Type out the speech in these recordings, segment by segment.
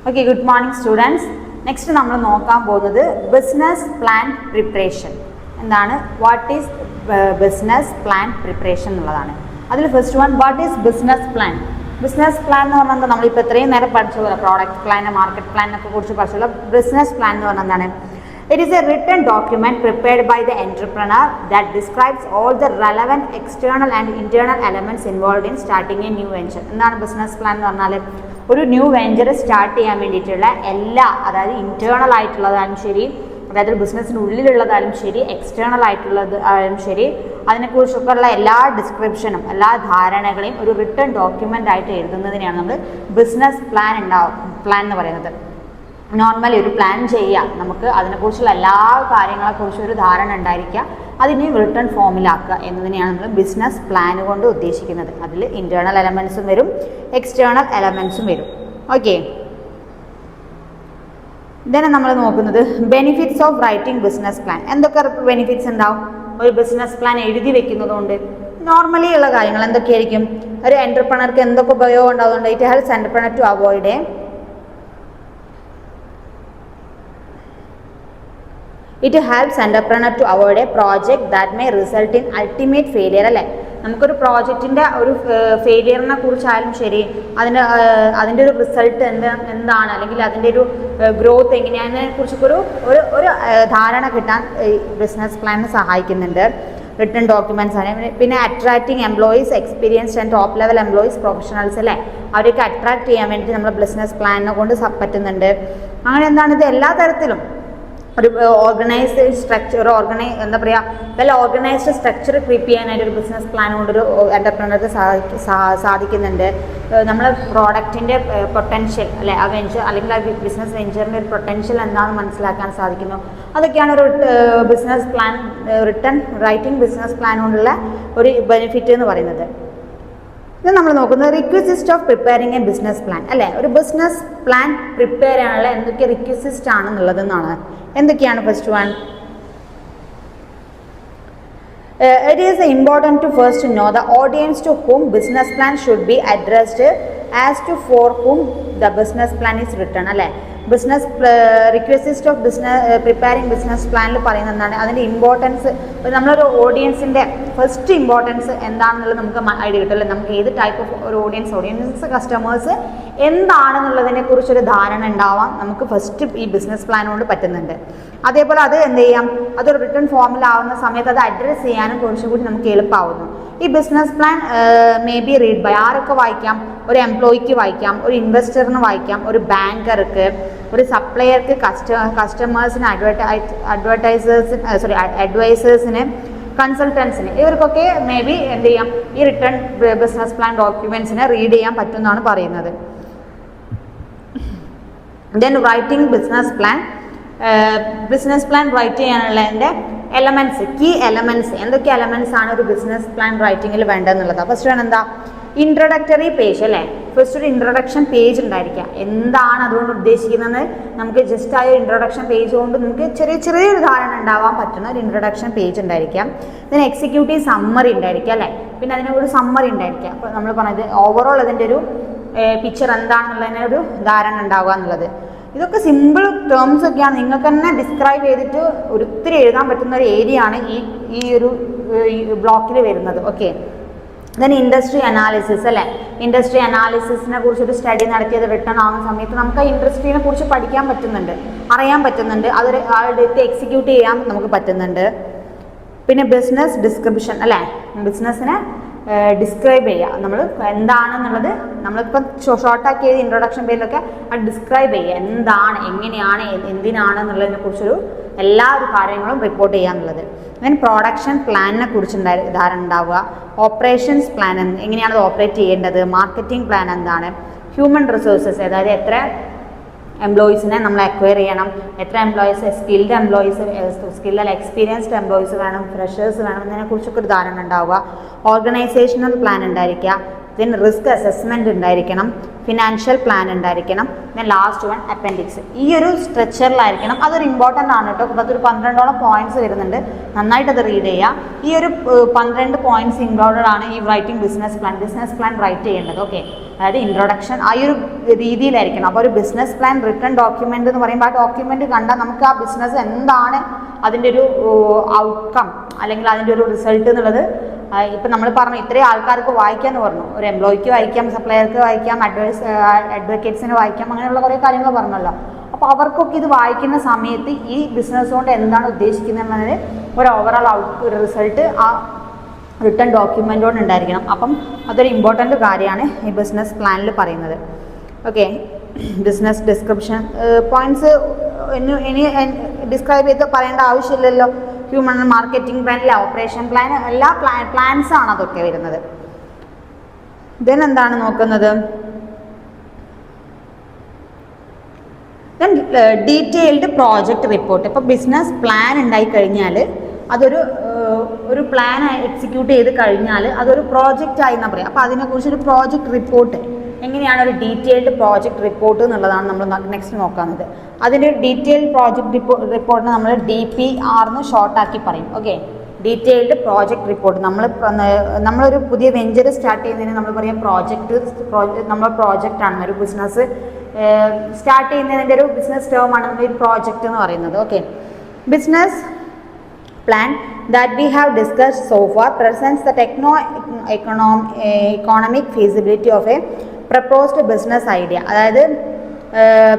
Okay, good morning students. Next നമ്മൾ നോക്കാൻ പോകുന്നത് ബിസിനസ് പ്ലാൻ പ്രിപ്പറേഷൻ എന്താണ്, what is business plan preparation എന്നുള്ളതാണ്. അതിൽ first one, what is business plan. Business plan എന്ന് പറഞ്ഞാൽ നമ്മളിപ്പോൾ ഇത്രയും നേരം പഠിച്ചുള്ള പ്രോഡക്റ്റ് പ്ലാൻ, മാർക്കറ്റ് പ്ലാനൊക്കെ കുറിച്ച് പഠിച്ചുള്ള ബിസിനസ് പ്ലാൻ എന്ന് പറഞ്ഞാൽ എന്താണ്? It is a written document prepared by the entrepreneur that describes all the relevant external and internal elements involved in starting a new venture. എന്താണ് ബിസിനസ് പ്ലാൻ എന്ന് പറഞ്ഞാൽ? ഒരു new venture start ചെയ്യാൻ വേണ്ടിയിട്ടുള്ള എല്ലാ, അതായത് ഇൻറ്റേർണൽ ആയിട്ടുള്ളതായാലും ശരി, അതായത് ബിസിനസ്സിനുള്ളിലുള്ളതായാലും ശരി, എക്സ്റ്റേണൽ ആയിട്ടുള്ളതായാലും ശരി, അതിനെക്കുറിച്ചൊക്കെയുള്ള എല്ലാ ഡിസ്ക്രിപ്ഷനും എല്ലാ ധാരണകളെയും ഒരു റിട്ടൺ ഡോക്യുമെൻ്റ് ആയിട്ട് എഴുതുന്നതിനെയാണ് നമ്മൾ ബിസിനസ് പ്ലാൻ എന്ന് പറയുന്നത്. നോർമലി ഒരു പ്ലാൻ ചെയ്യാം, നമുക്ക് അതിനെക്കുറിച്ചുള്ള എല്ലാ കാര്യങ്ങളെക്കുറിച്ചും ഒരു ധാരണ ഉണ്ടായിരിക്കുക, അതിനെ റിട്ടേൺ ഫോമിലാക്കുക എന്നതിനെയാണ് നമ്മൾ ബിസിനസ് പ്ലാൻ കൊണ്ട് ഉദ്ദേശിക്കുന്നത്. അതിൽ ഇൻറ്റേർണൽ എലമെൻസും വരും, എക്സ്റ്റേണൽ എലമെൻസും വരും. ഓക്കെ, ഇതാണ് നമ്മൾ നോക്കുന്നത് benefits of writing business plan. എന്തൊക്കെ ബെനിഫിറ്റ്സ് ഉണ്ടാവും ഒരു ബിസിനസ് പ്ലാൻ എഴുതി വെക്കുന്നതുകൊണ്ട്? നോർമലി ഉള്ള കാര്യങ്ങൾ എന്തൊക്കെയായിരിക്കും? ഒരു എൻ്റർപ്രണർക്ക് എന്തൊക്കെ ഉപയോഗം ഉണ്ടാവുന്നുണ്ട്? It helps entrepreneur to avoid a project that may result in ultimate failure. അല്ലേ, നമുക്കൊരു പ്രോജക്റ്റിൻ്റെ ഒരു ഫെയിലിയറിനെ കുറിച്ചായാലും ശരി, അതിൻ്റെ ഒരു റിസൾട്ട് എന്താണ്, അല്ലെങ്കിൽ അതിൻ്റെ ഒരു ഗ്രോത്ത് എങ്ങനെയാണെന്നതിനെ കുറിച്ചൊക്കെ ഒരു ധാരണ കിട്ടാൻ ബിസിനസ് പ്ലാനിന് സഹായിക്കുന്നുണ്ട് റിട്ടൺ ഡോക്യുമെൻറ്റ്സ് ആണ്. പിന്നെ attracting employees, experienced and top level employees, professionals അല്ലേ, അവരൊക്കെ അട്രാക്ട് ചെയ്യാൻ വേണ്ടി നമ്മൾ ബിസിനസ് പ്ലാനിനെ കൊണ്ട് പറ്റുന്നുണ്ട്. അങ്ങനെ എന്താണ്, ഇത് എല്ലാ തരത്തിലും ഒരു ഓർഗനൈസ്ഡ് സ്ട്രക്ചർ, എന്താ പറയുക, വെൽ ഓർഗനൈസ്ഡ് സ്ട്രക്ചർ ക്രീപ്പ് ചെയ്യാനായിട്ട് ഒരു ബിസിനസ് പ്ലാൻ കൊണ്ടൊരു എൻ്റർപ്രണർക്ക് സാധിക്കുന്നുണ്ട്. നമ്മളെ പ്രോഡക്റ്റിൻ്റെ പൊട്ടൻഷ്യൽ അല്ലെ, ആ വെഞ്ചർ അല്ലെങ്കിൽ ആ ബിസിനസ് വെഞ്ചറിൻ്റെ ഒരു പൊട്ടൻഷ്യൽ എന്താണെന്ന് മനസ്സിലാക്കാൻ സാധിക്കുന്നു. അതൊക്കെയാണ് ഒരു business plan, writing business plan കൊണ്ടുള്ള ഒരു ബെനിഫിറ്റ് എന്ന് പറയുന്നത്. ഇത് നമ്മൾ നോക്കുന്നത് requisite of preparing a business plan അല്ലേ. ഒരു ബിസിനസ് പ്ലാൻ പ്രിപ്പയർ ചെയ്യാനുള്ള എന്തൊക്കെ റിക്വസിസ്റ്റ് ആണെന്നുള്ളതെന്നാണ്. എന്തൊക്കെയാണ്? First one, it is important to first know the audience to whom business plan should be addressed as to for whom the business plan is written അല്ലേ. Business റിക്വസിസ്റ്റ് of preparing business പ്ലാനിൽ പറയുന്നത് എന്താണ്? അതിൻ്റെ importance, നമ്മളൊരു ഓഡിയൻസിൻ്റെ first importance എന്താണെന്നുള്ളത് നമുക്ക് idea കിട്ടുമല്ലോ. നമുക്ക് ഏത് ടൈപ്പ് ഓഫ് ഒരു ഓഡിയൻസ് കസ്റ്റമേഴ്സ് എന്താണെന്നുള്ളതിനെ കുറിച്ചൊരു ധാരണ ഉണ്ടാവാം നമുക്ക് ഫസ്റ്റ് ഈ ബിസിനസ് പ്ലാൻ കൊണ്ട് പറ്റുന്നുണ്ട്. അതേപോലെ അത് എന്ത് ചെയ്യാം, അതൊരു റിട്ടേൺ ഫോമിലാവുന്ന സമയത്ത് അത് അഡ്രസ്സ് ചെയ്യാനും കുറച്ചും കൂടി നമുക്ക് എളുപ്പമാവുന്നു. ഈ business plan may be read by ആരൊക്കെ വായിക്കാം? ഒരു എംപ്ലോയിക്ക് വായിക്കാം, ഒരു ഇൻവെസ്റ്ററിന് വായിക്കാം, ഒരു ബാങ്കർക്ക്, ഒരു സപ്ലയർക്ക്, കസ്റ്റമേഴ്സിന്, അഡ്വൈസേഴ്സിന്, കൺസൾട്ടൻസിന്, ഇവർക്കൊക്കെ മേ ബി എന്ത് ചെയ്യാം, ഈ റിട്ടേൺ ബിസിനസ് പ്ലാൻ ഡോക്യുമെൻറ്റ്സിനെ റീഡ് ചെയ്യാൻ പറ്റുമെന്നാണ് പറയുന്നത്. Then writing business plan write ചെയ്യാനുള്ള എൻ്റെ എലമെൻറ്റ്സ്, കീ എലമെൻറ്റ്സ്, എന്തൊക്കെ എലമെൻറ്റ്സ് ആണ് ഒരു ബിസിനസ് പ്ലാൻ റൈറ്റിങ്ങിൽ വേണ്ടതെന്നുള്ളതാണ്. ഫസ്റ്റ് വേണം എന്താ, ഇൻട്രൊഡക്ടറി പേജ് അല്ലേ. ഫസ്റ്റ് ഒരു ഇൻട്രൊഡക്ഷൻ പേജ് ഉണ്ടായിരിക്കാം. എന്താണ് അതുകൊണ്ട് ഉദ്ദേശിക്കുന്നത് നമുക്ക് ജസ്റ്റ് ആ ഇൻട്രൊഡക്ഷൻ പേജ് കൊണ്ട് നമുക്ക് ചെറിയൊരു ധാരണ ഉണ്ടാവാൻ പറ്റുന്ന ഒരു ഇൻട്രൊഡക്ഷൻ പേജ് ഉണ്ടായിരിക്കാം. ഇതിന് എക്സിക്യൂട്ടീവ് സമ്മറി ഉണ്ടായിരിക്കാം അല്ലേ. പിന്നെ അതിന് ഒരു സമ്മറി ഉണ്ടായിരിക്കാം. അപ്പോൾ നമ്മൾ പറഞ്ഞത് ഓവറോൾ അതിൻ്റെ ഒരു പിക്ചർ എന്താണെന്നുള്ളതിന് ഒരു ധാരണ ഉണ്ടാവുക എന്നുള്ളത്. ഇതൊക്കെ സിമ്പിൾ ടേംസ് ഒക്കെയാണ്, നിങ്ങൾക്ക് തന്നെ ഡിസ്ക്രൈബ് ചെയ്തിട്ട് ഒത്തിരി എഴുതാൻ പറ്റുന്ന ഒരു ഏരിയ ആണ് ഈ ഒരു ബ്ലോക്കിൽ വരുന്നത്. ഓക്കെ, ദെൻ ഇൻഡസ്ട്രി അനാലിസിസ് അല്ലേ. ഇൻഡസ്ട്രി അനാലിസിസിനെ കുറിച്ചൊരു സ്റ്റഡി നടത്തിയത് റിട്ടേൺ ആവുന്ന സമയത്ത് നമുക്ക് ആ ഇൻഡസ്ട്രീനെ കുറിച്ച് പഠിക്കാൻ പറ്റുന്നുണ്ട്, അറിയാൻ പറ്റുന്നുണ്ട്, അതൊരു ആളുടെ എക്സിക്യൂട്ട് ചെയ്യാൻ നമുക്ക് പറ്റുന്നുണ്ട്. പിന്നെ ബിസിനസ് ഡിസ്ക്രിപ്ഷൻ അല്ലേ, ബിസിനസ്സിനെ ഡിസ്ക്രൈബ് ചെയ്യുക, നമ്മൾ എന്താണെന്നുള്ളത് നമ്മളിപ്പം ഷോർട്ടാക്കിയ ഇൻട്രൊഡക്ഷൻ പേരിലൊക്കെ അത് ഡിസ്ക്രൈബ് ചെയ്യുക, എന്താണ്, എങ്ങനെയാണ്, എന്തിനാണെന്നുള്ളതിനെ കുറിച്ചൊരു എല്ലാ കാര്യങ്ങളും റിപ്പോർട്ട് ചെയ്യുക എന്നുള്ളത്. ദെൻ പ്രൊഡക്ഷൻ പ്ലാനിനെ കുറിച്ച് ധാരണ ഉണ്ടാവുക, ഓപ്പറേഷൻസ് പ്ലാൻ എങ്ങനെയാണ് അത് ഓപ്പറേറ്റ് ചെയ്യേണ്ടത്, മാർക്കറ്റിംഗ് പ്ലാൻ എന്താണ്, ഹ്യൂമൻ റിസോഴ്സസ്, അതായത് എത്ര എംപ്ലോയീസിനെ നമ്മൾ അക്വയർ ചെയ്യണം, എത്ര എംപ്ലോയീസ്, സ്കിൽഡ് അല്ല എക്സ്പീരിയൻസ്ഡ് എംപ്ലോയീസ് വേണം, ഫ്രഷേഴ്സ് വേണം, എന്നതിനെക്കുറിച്ചൊക്കെ ഒരു ധാരണ ഉണ്ടാവുക. ഓർഗനൈസേഷണൽ പ്ലാൻ ഉണ്ടായിരിക്കുക, ദെൻ റിസ്ക് അസസ്മെൻറ്റ് ഉണ്ടായിരിക്കണം, ഫിനാൻഷ്യൽ പ്ലാൻ ഉണ്ടായിരിക്കണം, ദെൻ ലാസ്റ്റ് വൺ അപ്പൻഡിക്സ്. ഈ ഒരു സ്ട്രക്ചറിലായിരിക്കണം. അതൊരു ഇമ്പോർട്ടൻ്റ് ആണ് കേട്ടോ. അതൊരു 12ഓളം പോയിന്റ്സ് വരുന്നുണ്ട്, നന്നായിട്ട് അത് റീഡ് ചെയ്യുക. ഈ ഒരു 12 പോയിന്റ്സ് ഇൻക്ലൂഡഡ് ആണ് ഈ റൈറ്റിംഗ് ബിസിനസ് പ്ലാൻ റൈറ്റ് ചെയ്യേണ്ടത്. ഓക്കെ, അതായത് ഇൻട്രൊഡക്ഷൻ ആ ഒരു രീതിയിലായിരിക്കണം. അപ്പോൾ ഒരു ബിസിനസ് പ്ലാൻ റിട്ടൺ ഡോക്യുമെൻ്റ് എന്ന് പറയുമ്പോൾ ആ ഡോക്യുമെൻ്റ് കണ്ടാൽ നമുക്ക് ആ ബിസിനസ് എന്താണ് അതിൻ്റെ ഒരു ഔട്ട്കം അല്ലെങ്കിൽ അതിൻ്റെ ഒരു റിസൾട്ട് എന്നുള്ളത് ഇപ്പം നമ്മൾ പറഞ്ഞു ഇത്രയും ആൾക്കാർക്ക് വായിക്കാമെന്ന് പറഞ്ഞു. ഒരു എംപ്ലോയിക്ക് വായിക്കാം, സപ്ലയർക്ക് വായിക്കാം, അഡ്വക്കേറ്റ്സിന് വായിക്കാം, അങ്ങനെയുള്ള കുറേ കാര്യങ്ങൾ പറഞ്ഞല്ലോ. അപ്പോൾ അവർക്കൊക്കെ ഇത് വായിക്കുന്ന സമയത്ത് ഈ ബിസിനസ് കൊണ്ട് എന്താണ് ഉദ്ദേശിക്കുന്നതെന്നതിന് ഒരു ഓവറോൾ റിസൾട്ട് ആ റിട്ടൺ ഡോക്യുമെൻ്റോട് ഉണ്ടായിരിക്കണം. അപ്പം അതൊരു ഇമ്പോർട്ടൻ്റ് കാര്യമാണ് ഈ ബിസിനസ് പ്ലാനിൽ പറയുന്നത്. ഓക്കെ, ബിസിനസ് ഡിസ്ക്രിപ്ഷൻ പോയിൻറ്റ്സ് ഇനി ഡിസ്ക്രൈബ് ചെയ്ത് പറയേണ്ട ആവശ്യമില്ലല്ലോ. ഹ്യൂമൻ മാർക്കറ്റിംഗ് പ്ലാനിലെ ഓപ്പറേഷൻ പ്ലാൻ എല്ലാ പ്ലാൻസാണ് അതൊക്കെ വരുന്നത്. ദെൻ എന്താണ് നോക്കുന്നത്, ദെൻ ഡീറ്റെയിൽഡ് പ്രോജക്റ്റ് റിപ്പോർട്ട്. ഇപ്പോൾ ബിസിനസ് പ്ലാൻ ഉണ്ടായിക്കഴിഞ്ഞാൽ ഒരു പ്ലാൻ എക്സിക്യൂട്ട് ചെയ്ത് കഴിഞ്ഞാൽ അതൊരു പ്രോജക്റ്റ് ആയി എന്നാണ് പറയുക. അപ്പോൾ അതിനെക്കുറിച്ചൊരു പ്രോജക്റ്റ് റിപ്പോർട്ട് എങ്ങനെയാണ് ഒരു ഡീറ്റെയിൽഡ് പ്രോജക്റ്റ് റിപ്പോർട്ട് എന്നുള്ളതാണ് നമ്മൾ നെക്സ്റ്റ് നോക്കുന്നത്. അതിൻ്റെ ഡീറ്റെയിൽഡ് പ്രോജക്റ്റ് റിപ്പോർട്ടിന് നമ്മൾ DPR എന്ന് ഷോർട്ടാക്കി പറയും. Okay, detailed project report. നമ്മളൊരു പുതിയ വെഞ്ചർ സ്റ്റാർട്ട് ചെയ്യുന്നതിന് നമ്മൾ പറയാം നമ്മൾ പ്രോജക്റ്റാണ്. ഒരു ബിസിനസ് സ്റ്റാർട്ട് ചെയ്യുന്നതിൻ്റെ ഒരു ബിസിനസ് ടേമാണ് ഒരു പ്രോജക്റ്റ് എന്ന് പറയുന്നത്. Okay, business plan that we have discussed so far presents the economic feasibility of a proposed business idea. അതായത്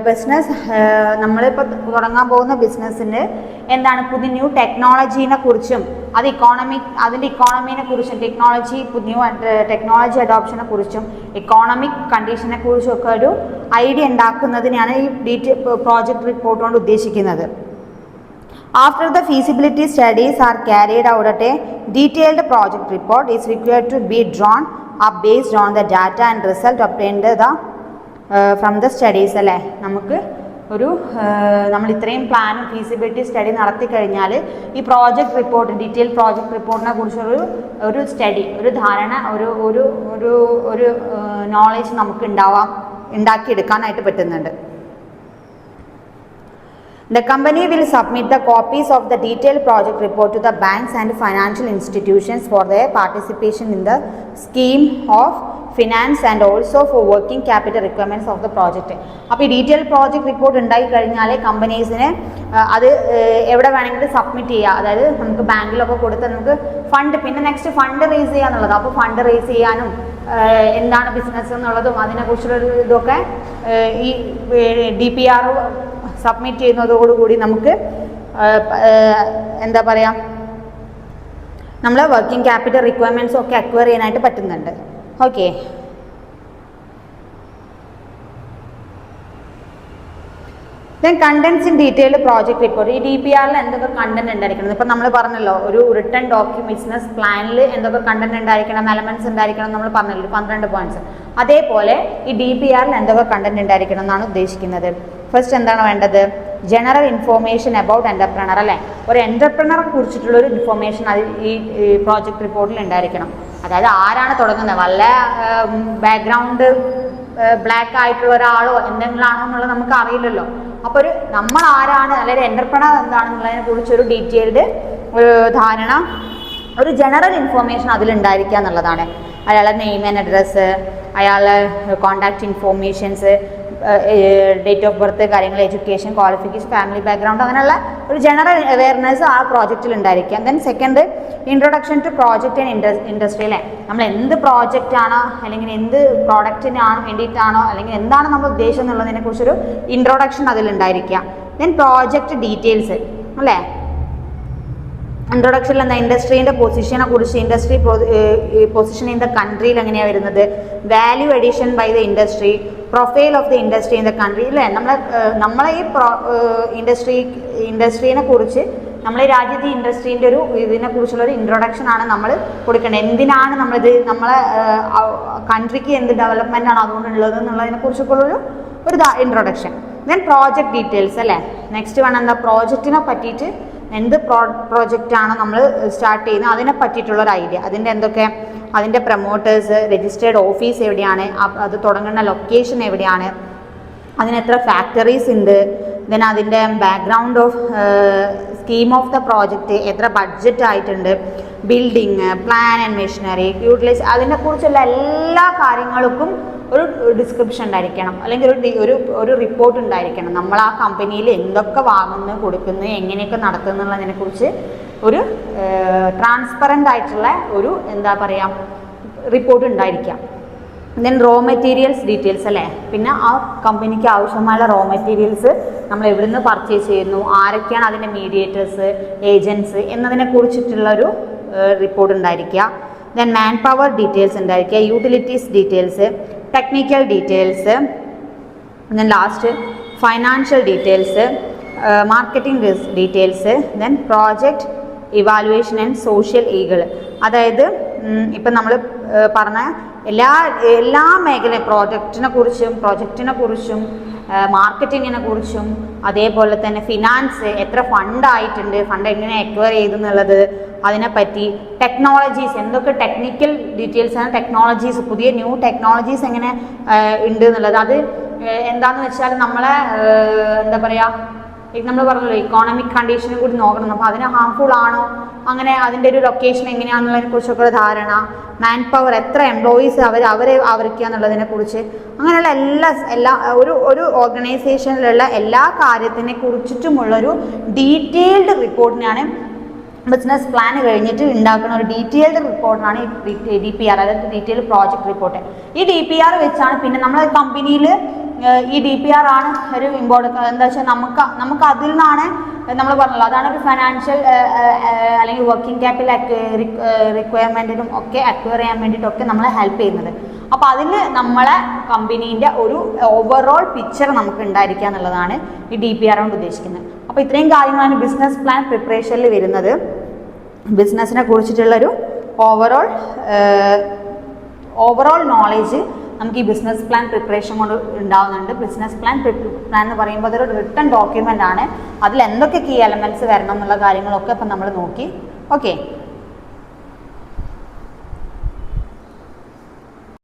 ബിസിനസ് നമ്മളിപ്പോൾ തുടങ്ങാൻ പോകുന്ന ബിസിനസ്സിന് എന്താണ് പുതിയ ന്യൂ ടെക്നോളജീനെ കുറിച്ചും അതിൻ്റെ ഇക്കോണമീനെ കുറിച്ചും ടെക്നോളജി അഡോപ്ഷനെ കുറിച്ചും ഇക്കോണമിക് കണ്ടീഷനെ കുറിച്ചും ഒക്കെ ഒരു ഐഡിയ ഉണ്ടാക്കുന്നതിനാണ് ഈ പ്രോജക്റ്റ് റിപ്പോർട്ട് കൊണ്ട് ഉദ്ദേശിക്കുന്നത്. After the feasibility studies are carried out, a detailed project report is required to be drawn up based on the data and result obtained from the studies. അല്ലേ, നമുക്ക് നമ്മൾ ഇത്രയും പ്ലാനും ഫീസിബിലിറ്റി സ്റ്റഡി നടത്തി കഴിഞ്ഞാൽ ഈ പ്രോജക്റ്റ് റിപ്പോർട്ട് ഡീറ്റെയിൽ പ്രോജക്റ്റ് റിപ്പോർട്ടിനെ കുറിച്ചൊരു സ്റ്റഡി, ഒരു ധാരണ, ഒരു നോളേജ് നമുക്ക് ഉണ്ടാക്കിയെടുക്കാനായിട്ട് പറ്റുന്നുണ്ട്. The company will submit the copies of the detailed project report to the banks and financial institutions for their participation in the scheme of finance and also for working capital requirements of the project. അപ്പോൾ ഈ detailed project report ഉണ്ടായി കഴിഞ്ഞാൽ കമ്പനീസിന് അത് എവിടെ വേണമെങ്കിലും submit ചെയ്യുക. അതായത് നമുക്ക് ബാങ്കിലൊക്കെ കൊടുത്ത് നമുക്ക് പിന്നെ നെക്സ്റ്റ് ഫണ്ട് റേസ് ചെയ്യുക എന്നുള്ളത്. അപ്പോൾ ഫണ്ട് റേസ് ചെയ്യാനും എന്താണ് ബിസിനസ് എന്നുള്ളതും അതിനെക്കുറിച്ചുള്ള ഇതൊക്കെ ഈ DPR സബ്മിറ്റ് ചെയ്യുന്നതോടുകൂടി നമുക്ക് എന്താ പറയുക, നമ്മൾ വർക്കിംഗ് ക്യാപിറ്റൽ റിക്വയർമെൻറ്റ്സ് ഒക്കെ അക്വയർ ചെയ്യാനായിട്ട് പറ്റുന്നുണ്ട്. Okay, then contents in detailed project report. ഈ DPRൽ എന്തൊക്കെ കണ്ടന്റ് ഉണ്ടായിരിക്കണം, ഇപ്പം നമ്മൾ പറഞ്ഞല്ലോ ഒരു റിട്ടൺ ബിസിനസ് പ്ലാനിൽ എന്തൊക്കെ കണ്ടന്റ് ഉണ്ടായിരിക്കണം, എലമെന്റ്സ് ഉണ്ടായിരിക്കണം നമ്മൾ പറഞ്ഞല്ലോ 12 പോയിന്റ്സ്. അതേപോലെ ഈ DPRൽ എന്തൊക്കെ കണ്ടന്റ് ഉണ്ടായിരിക്കണം എന്നാണ് ഉദ്ദേശിക്കുന്നത്. ഫസ്റ്റ് എന്താണ് വേണ്ടത്, ജനറൽ ഇൻഫോർമേഷൻ അബൌട്ട് എൻ്റർപ്രണർ. അല്ലേ, ഒരു എൻ്റർപ്രണറെ കുറിച്ചിട്ടുള്ളൊരു ഇൻഫോർമേഷൻ അത് ഈ പ്രോജക്റ്റ് റിപ്പോർട്ടിൽ ഉണ്ടായിരിക്കണം. അതായത് ആരാണ് തുടങ്ങുന്നത്, വല്ല ബാക്ക്ഗ്രൗണ്ട് ബ്ലാക്ക് ആയിട്ടുള്ള ഒരാളോ എന്തെങ്കിലും ആണോ എന്നുള്ളത് നമുക്ക് അറിയില്ലല്ലോ. അപ്പോൾ നമ്മൾ ആരാണ് അല്ലെങ്കിൽ എൻ്റർപ്രണർ എന്താണെന്നുള്ളതിനെ കുറിച്ചൊരു ഡീറ്റെയിൽഡ് ഒരു ധാരണ, ഒരു ജനറൽ ഇൻഫോർമേഷൻ അതിലുണ്ടായിരിക്കുക എന്നുള്ളതാണ്. അയാളുടെ നെയിം ആൻഡ് അഡ്രസ്സ്, അയാളുടെ contact informations, date of birth, കാര്യങ്ങൾ, എഡ്യൂക്കേഷൻ, ക്വാളിഫിക്കേഷൻ, ഫാമിലി ബാക്ക്ഗ്രൗണ്ട്, അങ്ങനെയുള്ള ഒരു ജനറൽ അവയർനെസ് ആ പ്രോജക്റ്റിൽ ഉണ്ടായിരിക്കാം. Then second, introduction to project and industry. അല്ലേ, നമ്മൾ എന്ത് പ്രോജക്റ്റാണോ അല്ലെങ്കിൽ എന്ത് പ്രോഡക്റ്റിനാണ് വേണ്ടിയിട്ടാണോ അല്ലെങ്കിൽ എന്താണ് നമ്മൾ ഉദ്ദേശം എന്നുള്ളതിനെ കുറിച്ചൊരു ഇൻട്രൊഡക്ഷൻ അതിലുണ്ടായിരിക്കുക. Then project details. അല്ലേ, ഇൻട്രൊഡക്ഷനിൽ എന്താ, ഇൻഡസ്ട്രീൻ്റെ പൊസിഷനെ കുറിച്ച്, ഇൻഡസ്ട്രി പൊസിഷൻ ഇൻ ദ കൺട്രിയിൽ എങ്ങനെയാണ് വരുന്നത്, value addition by the industry, profile of the industry in the കൺട്രി. അല്ലേ, നമ്മളെ ഈ ഇൻഡസ്ട്രീനെ കുറിച്ച്, നമ്മളെ രാജ്യത്തെ ഇൻഡസ്ട്രീൻ്റെ ഇതിനെക്കുറിച്ചുള്ളൊരു ഇൻട്രൊഡക്ഷനാണ് നമ്മൾ കൊടുക്കേണ്ടത്. എന്തിനാണ് നമ്മളത്, നമ്മളെ കൺട്രിക്ക് എന്ത് ഡെവലപ്മെൻ്റ് ആണ് അതുകൊണ്ടുള്ളത് എന്നുള്ളതിനെക്കുറിച്ചൊക്കെയുള്ളൊരു ഇൻട്രൊഡക്ഷൻ. Then project details. അല്ലേ, നെക്സ്റ്റ് വേണം എന്താ, പ്രോജക്റ്റിനെ പറ്റിയിട്ട് എന്ത് പ്രോജക്റ്റാണ് നമ്മൾ സ്റ്റാർട്ട് ചെയ്യുന്നത് അതിനെ പറ്റിയിട്ടുള്ളൊരു ഐഡിയ, അതിൻ്റെ എന്തൊക്കെ, അതിൻ്റെ പ്രൊമോട്ടേഴ്സ്, രജിസ്റ്റേർഡ് ഓഫീസ് എവിടെയാണ്, അത് തുടങ്ങുന്ന ലൊക്കേഷൻ എവിടെയാണ്, അതിന് എത്ര ഫാക്ടറീസ് ഉണ്ട്, ദെൻ അതിൻ്റെ background of scheme of the project, എത്ര ബഡ്ജറ്റ് ആയിട്ടുണ്ട്, building, plan and machinery, utilise, അതിനെക്കുറിച്ചുള്ള എല്ലാ കാര്യങ്ങൾക്കും ഒരു ഡിസ്ക്രിപ്ഷൻ ഉണ്ടായിരിക്കണം, അല്ലെങ്കിൽ ഒരു റിപ്പോർട്ട് ഉണ്ടായിരിക്കണം. നമ്മൾ ആ കമ്പനിയിൽ എന്തൊക്കെ വാങ്ങുന്നു, കൊടുക്കുന്നു, എങ്ങനെയൊക്കെ നടത്തുന്നു എന്നുള്ളതിനെക്കുറിച്ച് ഒരു ട്രാൻസ്പെറൻ്റ് ആയിട്ടുള്ള ഒരു എന്താ പറയുക റിപ്പോർട്ട് ഉണ്ടായിരിക്കാം. ദെൻ റോ മെറ്റീരിയൽസ് ഡീറ്റെയിൽസ് അല്ലേ, പിന്നെ ആ കമ്പനിക്ക് ആവശ്യമായ റോ മെറ്റീരിയൽസ് നമ്മൾ എവിടുന്ന് പർച്ചേസ് ചെയ്യുന്നു, ആരൊക്കെയാണ് അതിൻ്റെ മീഡിയേറ്റേഴ്സ്, ഏജൻസ് എന്നതിനെ കുറിച്ചിട്ടുള്ളൊരു റിപ്പോർട്ട് ഉണ്ടായിരിക്കുക. ദെൻ മാൻ പവർ ഡീറ്റെയിൽസ് ഉണ്ടായിരിക്കുക, utilities details, technical details, then last financial details, marketing details, then project evaluation and social eagle. അതായത് ഇപ്പം നമ്മൾ പറഞ്ഞ എല്ലാ മേഖലയും പ്രോജക്റ്റിനെ കുറിച്ചും മാർക്കറ്റിങ്ങിനെ കുറിച്ചും അതേപോലെ തന്നെ ഫിനാൻസ്, എത്ര ഫണ്ടായിട്ടുണ്ട്, ഫണ്ട് എങ്ങനെ എക്വയർ ചെയ്തെന്നുള്ളത്, അതിനെപ്പറ്റി ടെക്നോളജീസ്, എന്തൊക്കെ ടെക്നിക്കൽ ഡീറ്റെയിൽസ് ആണ്, ടെക്നോളജീസ്, പുതിയ ന്യൂ ടെക്നോളജീസ് എങ്ങനെ ഉണ്ട് എന്നുള്ളത്. അത് എന്താണെന്ന് വെച്ചാൽ നമ്മളെ എന്താ പറയുക, നമ്മൾ പറഞ്ഞല്ലോ ഇക്കോണമിക് കണ്ടീഷനും കൂടി നോക്കണം. അപ്പോൾ അതിന് ഹാംഫുൾ ആണോ, അങ്ങനെ അതിൻ്റെ ഒരു ലൊക്കേഷൻ എങ്ങനെയാണെന്നുള്ളതിനെ കുറിച്ചൊക്കെ ധാരണ, മാൻ പവർ, എത്ര എംപ്ലോയീസ് അവരെ ആവരിക്കുക എന്നുള്ളതിനെ കുറിച്ച്, അങ്ങനെയുള്ള എല്ലാ ഒരു ഓർഗനൈസേഷനിലുള്ള എല്ലാ കാര്യത്തിനെ കുറിച്ചിട്ടുമുള്ളൊരു ഡീറ്റെയിൽഡ് റിപ്പോർട്ടിനാണ് ബിസിനസ് പ്ലാൻ കഴിഞ്ഞിട്ട് ഉണ്ടാക്കുന്ന ഒരു ഡീറ്റെയിൽഡ് റിപ്പോർട്ടാണ് ഈ DPR, അതായത് ഡീറ്റെയിൽഡ് പ്രോജക്റ്റ് റിപ്പോർട്ട്. ഈ DPR വെച്ചാണ് പിന്നെ നമ്മൾ കമ്പനിയിൽ ഈ DPR ആണ് ഒരു ഇമ്പോർട്ടൻ്റ്. എന്താ വെച്ചാൽ നമുക്ക് അതിൽ നിന്നാണ് നമ്മൾ പറഞ്ഞല്ലോ, അതാണ് ഒരു ഫൈനാൻഷ്യൽ അല്ലെങ്കിൽ വർക്കിംഗ് ക്യാപിറ്റൽ റിക്വയർമെൻറ്റിനും ഒക്കെ അക്വയർ ചെയ്യാൻ വേണ്ടിയിട്ടൊക്കെ നമ്മളെ ഹെൽപ്പ് ചെയ്യുന്നത്. അപ്പോൾ അതിൽ നമ്മളെ കമ്പനീൻ്റെ ഒരു ഓവറോൾ പിക്ചർ നമുക്ക് ഉണ്ടായിരിക്കുക എന്നുള്ളതാണ് ഈ DPR കൊണ്ട് ഉദ്ദേശിക്കുന്നത്. അപ്പോൾ ഇത്രയും കാര്യങ്ങളാണ് ബിസിനസ് പ്ലാൻ പ്രിപ്പറേഷനിൽ വരുന്നത്. ബിസിനസ്സിനെ കുറിച്ചിട്ടുള്ളൊരു ഓവറോൾ നോളേജ് നമുക്ക് ഈ ബിസിനസ് പ്ലാൻ പ്രിപ്പറേഷൻ കൊണ്ട് ഉണ്ടാകുന്നുണ്ട്. ബിസിനസ് പ്ലാൻ എന്ന് പറയുമ്പോൾ അതൊരു റിട്ടൺ ഡോക്യുമെൻ്റ് ആണ്. അതിൽ എന്തൊക്കെ കീ എലമെൻറ്റ്സ് വരണം എന്നുള്ള കാര്യങ്ങളൊക്കെ ഇപ്പം നമ്മൾ നോക്കി. ഓക്കെ.